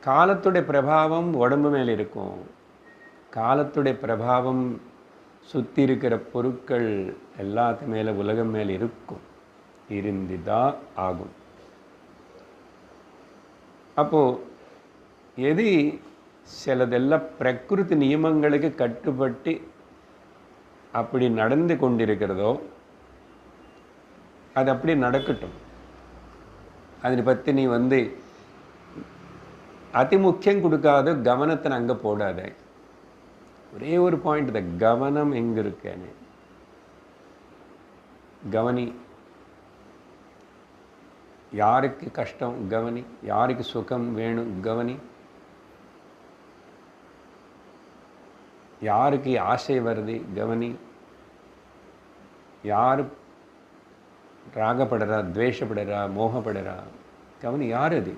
காலத்துடைய பிரபாவம் உடம்பு மேலே இருக்கும். காலத்துடைய பிரபாவம் சுற்றி இருக்கிற பொருட்கள் எல்லாத்து மேலே உலகம் மேலே இருக்கும். இருந்துதான் ஆகும். அப்போது எது சிலதெல்லாம் பிரகிருதி நியமங்களுக்கு கட்டுப்பட்டு அப்படி நடந்து கொண்டிருக்கிறதோ அது அப்படி நடக்கட்டும். அதை பற்றி நீ அதிமுக்கியம் கொடுக்காத கவனத்தை அங்கே போடாத. ஒரே ஒரு பாயிண்ட் தான், கவனம் எங்கே இருக்கேன்னு கவனி. யாருக்கு கஷ்டம் கவனி, யாருக்கு சுகம் வேணும் கவனி, யாருக்கு ஆசை வருது கவனி, யார் ராகப்படுறா, துவேஷப்படுறா, மோகப்படுறா கவனி. யார் அது?